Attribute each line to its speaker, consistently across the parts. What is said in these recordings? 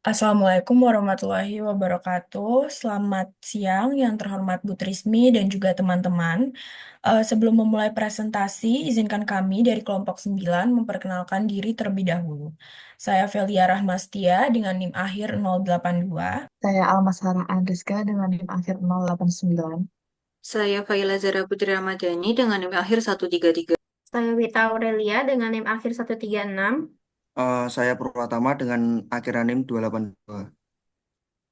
Speaker 1: Assalamualaikum warahmatullahi wabarakatuh. Selamat siang yang terhormat Bu Trismi dan juga teman-teman. Sebelum memulai presentasi, izinkan kami dari kelompok 9 memperkenalkan diri terlebih dahulu. Saya Velia Rahmastia dengan NIM akhir 082.
Speaker 2: Saya Almasara Andriska dengan NIM akhir 089.
Speaker 3: Saya Faila Zara Putri Ramadhani dengan NIM akhir 133.
Speaker 4: Saya Wita Aurelia dengan NIM akhir 136.
Speaker 5: Saya Purwatama dengan akhiran NIM 282.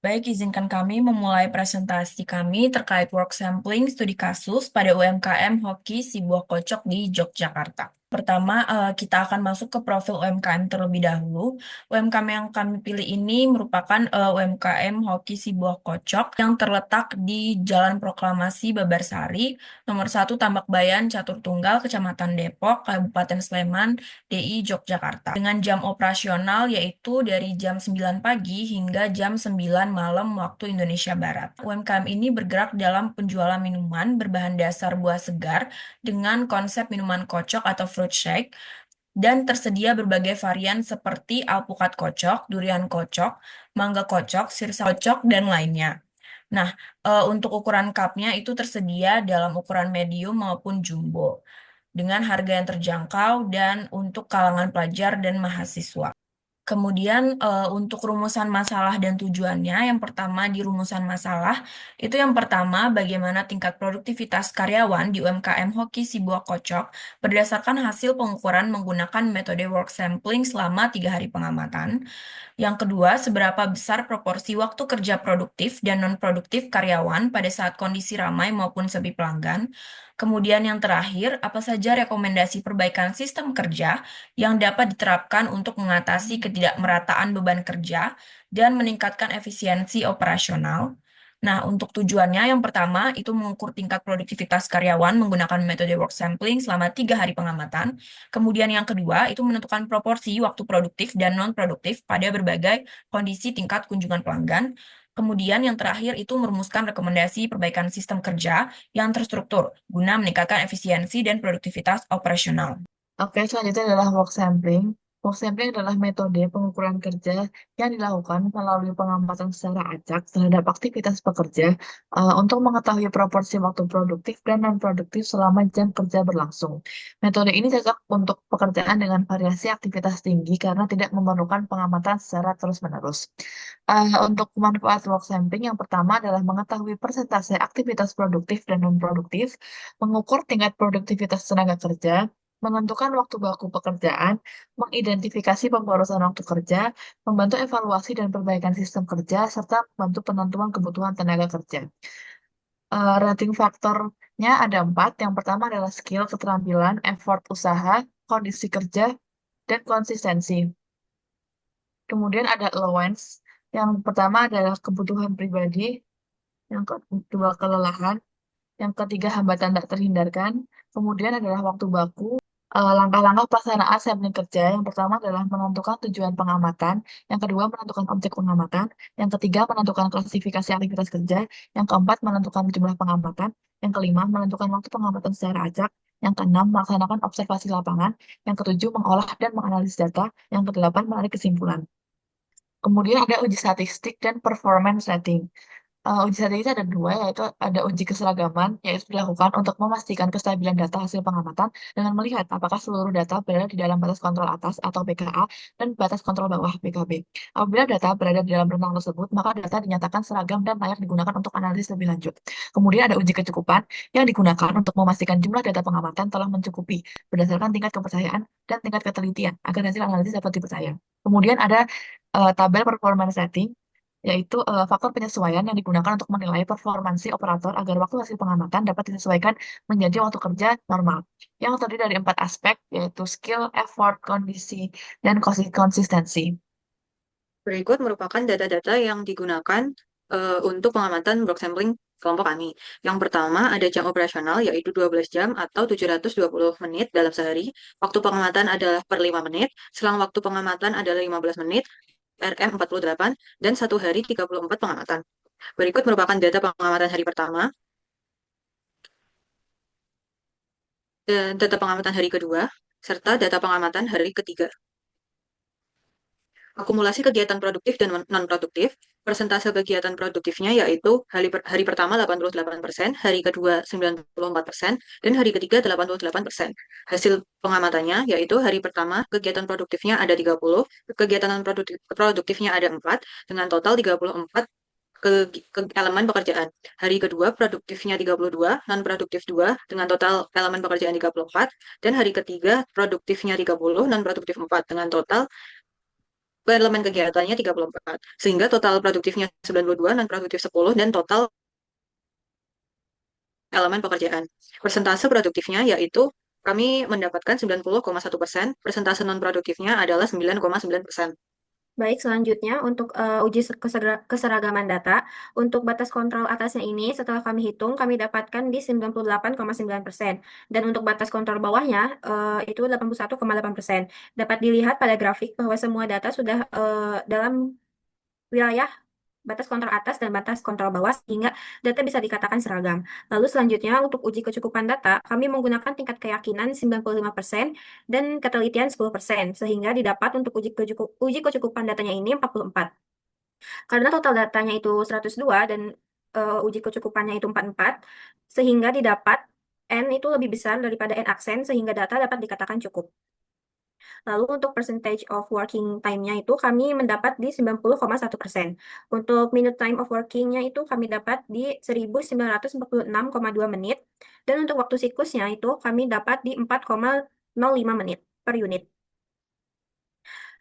Speaker 1: Baik, izinkan kami memulai presentasi kami terkait work sampling studi kasus pada UMKM Hoki si buah kocok di Yogyakarta. Pertama, kita akan masuk ke profil UMKM terlebih dahulu. UMKM yang kami pilih ini merupakan UMKM Hoki si buah kocok yang terletak di Jalan Proklamasi Babarsari, nomor 1 Tambak Bayan, Catur Tunggal, Kecamatan Depok, Kabupaten Sleman, DI Yogyakarta. Dengan jam operasional yaitu dari jam 9 pagi hingga jam 9 malam waktu Indonesia Barat. UMKM ini bergerak dalam penjualan minuman berbahan dasar buah segar dengan konsep minuman kocok atau fruit shake dan tersedia berbagai varian seperti alpukat kocok, durian kocok, mangga kocok, sirsa kocok, dan lainnya. Nah, untuk ukuran cupnya itu tersedia dalam ukuran medium maupun jumbo dengan harga yang terjangkau dan untuk kalangan pelajar dan mahasiswa. Kemudian untuk rumusan masalah dan tujuannya, yang pertama di rumusan masalah, itu yang pertama bagaimana tingkat produktivitas karyawan di UMKM Hoki Sibuah Kocok berdasarkan hasil pengukuran menggunakan metode work sampling selama 3 hari pengamatan. Yang kedua, seberapa besar proporsi waktu kerja produktif dan non-produktif karyawan pada saat kondisi ramai maupun sepi pelanggan. Kemudian yang terakhir, apa saja rekomendasi perbaikan sistem kerja yang dapat diterapkan untuk mengatasi ketidakmerataan beban kerja dan meningkatkan efisiensi operasional. Nah, untuk tujuannya yang pertama itu mengukur tingkat produktivitas karyawan menggunakan metode work sampling selama 3 hari pengamatan. Kemudian yang kedua itu menentukan proporsi waktu produktif dan non-produktif pada berbagai kondisi tingkat kunjungan pelanggan. Kemudian yang terakhir itu merumuskan rekomendasi perbaikan sistem kerja yang terstruktur guna meningkatkan efisiensi dan produktivitas operasional.
Speaker 2: Oke, selanjutnya adalah work sampling. Work sampling adalah metode pengukuran kerja yang dilakukan melalui pengamatan secara acak terhadap aktivitas pekerja untuk mengetahui proporsi waktu produktif dan non-produktif selama jam kerja berlangsung. Metode ini cocok untuk pekerjaan dengan variasi aktivitas tinggi karena tidak memerlukan pengamatan secara terus-menerus. Untuk manfaat work sampling yang pertama adalah mengetahui persentase aktivitas produktif dan non-produktif, mengukur tingkat produktivitas tenaga kerja, menentukan waktu baku pekerjaan, mengidentifikasi pemborosan waktu kerja, membantu evaluasi dan perbaikan sistem kerja, serta membantu penentuan kebutuhan tenaga kerja. Rating faktornya ada 4. Yang pertama adalah skill, keterampilan, effort usaha, kondisi kerja, dan konsistensi. Kemudian ada allowance. Yang pertama adalah kebutuhan pribadi, yang kedua kelelahan, yang ketiga hambatan tak terhindarkan, kemudian adalah waktu baku. Langkah-langkah pelaksanaan sampling kerja yang pertama adalah menentukan tujuan pengamatan, yang kedua menentukan objek pengamatan, yang ketiga menentukan klasifikasi aktivitas kerja, yang keempat menentukan jumlah pengamatan, yang kelima menentukan waktu pengamatan secara acak, yang keenam melaksanakan observasi lapangan, yang ketujuh mengolah dan menganalisis data, yang kedelapan menarik kesimpulan. Kemudian ada uji statistik dan performance rating. Uji statistik ada dua, yaitu ada uji keseragaman, yaitu dilakukan untuk memastikan kestabilan data hasil pengamatan dengan melihat apakah seluruh data berada di dalam batas kontrol atas atau BKA dan batas kontrol bawah BKB. Apabila data berada di dalam rentang tersebut, maka data dinyatakan seragam dan layak digunakan untuk analisis lebih lanjut. Kemudian ada uji kecukupan yang digunakan untuk memastikan jumlah data pengamatan telah mencukupi berdasarkan tingkat kepercayaan dan tingkat ketelitian agar hasil analisis dapat dipercaya. Kemudian ada tabel performance rating, yaitu faktor penyesuaian yang digunakan untuk menilai performansi operator agar waktu hasil pengamatan dapat disesuaikan menjadi waktu kerja normal. Yang terdiri dari 4 aspek, yaitu skill, effort, kondisi, dan konsistensi.
Speaker 3: Berikut merupakan data-data yang digunakan untuk pengamatan work sampling kelompok kami. Yang pertama ada jam operasional yaitu 12 jam atau 720 menit dalam sehari. Waktu pengamatan adalah per 5 menit. Selang waktu pengamatan adalah 15 menit. RM 48 dan 1 hari 34 pengamatan. Berikut merupakan data pengamatan hari pertama dan data pengamatan hari kedua serta data pengamatan hari ketiga. akumulasi kegiatan produktif dan non-produktif. Persentase kegiatan produktifnya yaitu hari pertama 88%, hari kedua 94%, dan hari ketiga 88%. Hasil pengamatannya yaitu hari pertama kegiatan produktifnya ada 30, kegiatan non-produktifnya ada 4, dengan total 34 ke elemen pekerjaan. Hari kedua produktifnya 32, non-produktif 2, dengan total elemen pekerjaan 34, dan hari ketiga produktifnya 30, non-produktif 4, dengan total elemen kegiatannya 34. Sehingga total produktifnya 92, non-produktif 10, dan total elemen pekerjaan. Persentase produktifnya yaitu kami mendapatkan 90,1%, persentase non-produktifnya adalah 9,9%.
Speaker 4: Baik, selanjutnya untuk uji keseragaman data, untuk batas kontrol atasnya ini setelah kami hitung, kami dapatkan di 98,9%. Dan untuk batas kontrol bawahnya itu 81,8%. Dapat dilihat pada grafik bahwa semua data sudah dalam wilayah batas kontrol atas dan batas kontrol bawah sehingga data bisa dikatakan seragam. Lalu selanjutnya untuk uji kecukupan data, kami menggunakan tingkat keyakinan 95% dan ketelitian 10% sehingga didapat untuk uji kecukupan datanya ini 44. Karena total datanya itu 102 dan uji kecukupannya itu 44 sehingga didapat N itu lebih besar daripada N aksen sehingga data dapat dikatakan cukup. Lalu untuk percentage of working time-nya itu kami mendapat di 90,1%. Untuk minute time of working-nya itu kami dapat di 1946,2 menit. Dan untuk waktu siklusnya itu kami dapat di 4,05 menit per unit.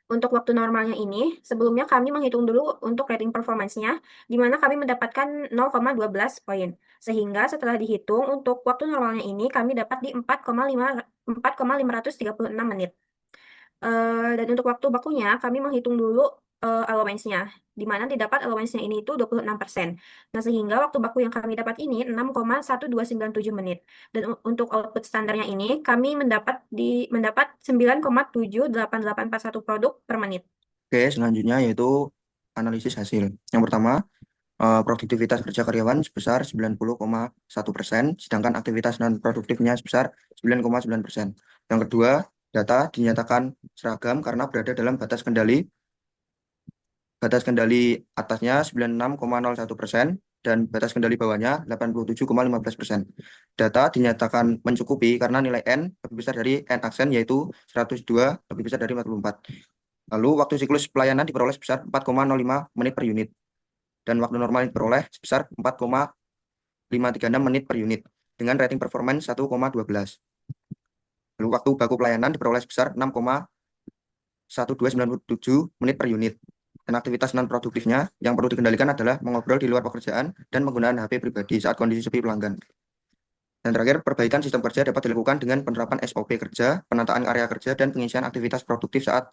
Speaker 4: Untuk waktu normalnya ini, sebelumnya kami menghitung dulu untuk rating performance-nya, di mana kami mendapatkan 0,12 poin. Sehingga setelah dihitung, untuk waktu normalnya ini kami dapat di 4,536 menit. Dan untuk waktu bakunya, kami menghitung dulu allowance-nya, di mana didapat allowance-nya ini itu 26%. Nah, sehingga waktu baku yang kami dapat ini 6,1297 menit. Dan untuk output standarnya ini, kami mendapat 9,78841 produk per menit.
Speaker 5: Oke, selanjutnya yaitu analisis hasil. Yang pertama, produktivitas kerja karyawan sebesar 90,1%, sedangkan aktivitas non-produktifnya sebesar 9,9%. Yang kedua, data dinyatakan seragam karena berada dalam batas kendali atasnya 96,01% dan batas kendali bawahnya 87,15%. Data dinyatakan mencukupi karena nilai N lebih besar dari N aksen yaitu 102 lebih besar dari 44. Lalu waktu siklus pelayanan diperoleh sebesar 4,05 menit per unit dan waktu normal diperoleh sebesar 4,536 menit per unit dengan rating performance 1,12. Lalu waktu baku pelayanan diperoleh sebesar 6,1297 menit per unit. Dan aktivitas non-produktifnya yang perlu dikendalikan adalah mengobrol di luar pekerjaan dan menggunakan HP pribadi saat kondisi sepi pelanggan. Dan terakhir, perbaikan sistem kerja dapat dilakukan dengan penerapan SOP kerja, penataan area kerja, dan pengisian aktivitas produktif saat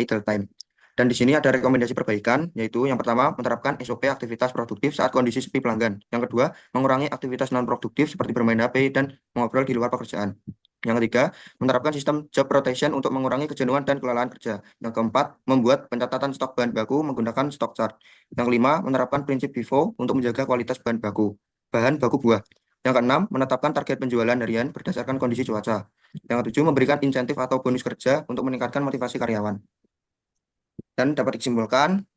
Speaker 5: idle time. Dan di sini ada rekomendasi perbaikan, yaitu yang pertama, menerapkan SOP aktivitas produktif saat kondisi sepi pelanggan. Yang kedua, mengurangi aktivitas non-produktif seperti bermain HP dan mengobrol di luar pekerjaan. Yang ketiga, menerapkan sistem job rotation untuk mengurangi kejenuhan dan kelelahan kerja. Yang keempat, membuat pencatatan stok bahan baku menggunakan stock chart. Yang kelima, menerapkan prinsip FIFO untuk menjaga kualitas bahan baku buah. Yang keenam, menetapkan target penjualan harian berdasarkan kondisi cuaca. Yang ketujuh, memberikan insentif atau bonus kerja untuk meningkatkan motivasi karyawan. Dan dapat disimpulkan,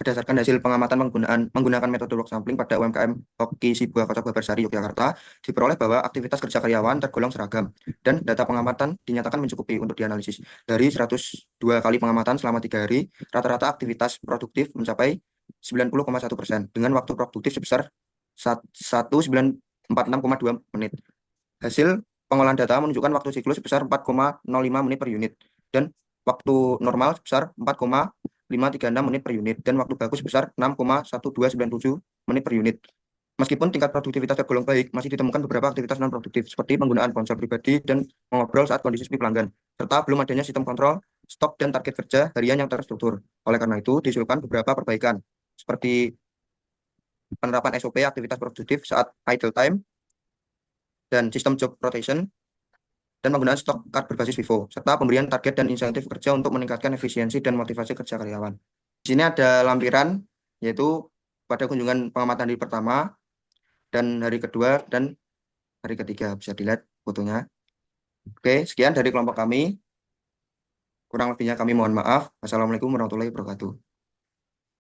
Speaker 5: berdasarkan hasil pengamatan menggunakan metode work sampling pada UMKM Hoki Sibuah Kocok Babarsari Yogyakarta, diperoleh bahwa aktivitas kerja karyawan tergolong seragam dan data pengamatan dinyatakan mencukupi untuk dianalisis. Dari 102 kali pengamatan selama 3 hari, rata-rata aktivitas produktif mencapai 90,1% dengan waktu produktif sebesar 1946,2 menit. Hasil pengolahan data menunjukkan waktu siklus sebesar 4,05 menit per unit dan waktu normal sebesar 4,536 menit per unit dan waktu bagus sebesar 6,1297 menit per unit. Meskipun tingkat produktivitas tergolong baik, masih ditemukan beberapa aktivitas non-produktif seperti penggunaan ponsel pribadi dan mengobrol saat kondisi sepi pelanggan, serta belum adanya sistem kontrol stok dan target kerja harian yang terstruktur. Oleh karena itu, diusulkan beberapa perbaikan seperti penerapan SOP aktivitas produktif saat idle time dan sistem job rotation dan penggunaan stok card berbasis FIFO, serta pemberian target dan insentif kerja untuk meningkatkan efisiensi dan motivasi kerja karyawan. Di sini ada lampiran, yaitu pada kunjungan pengamatan hari pertama, dan hari kedua, dan hari ketiga. Bisa dilihat fotonya. Oke, sekian dari kelompok kami. Kurang lebihnya kami mohon maaf. Wassalamualaikum warahmatullahi wabarakatuh.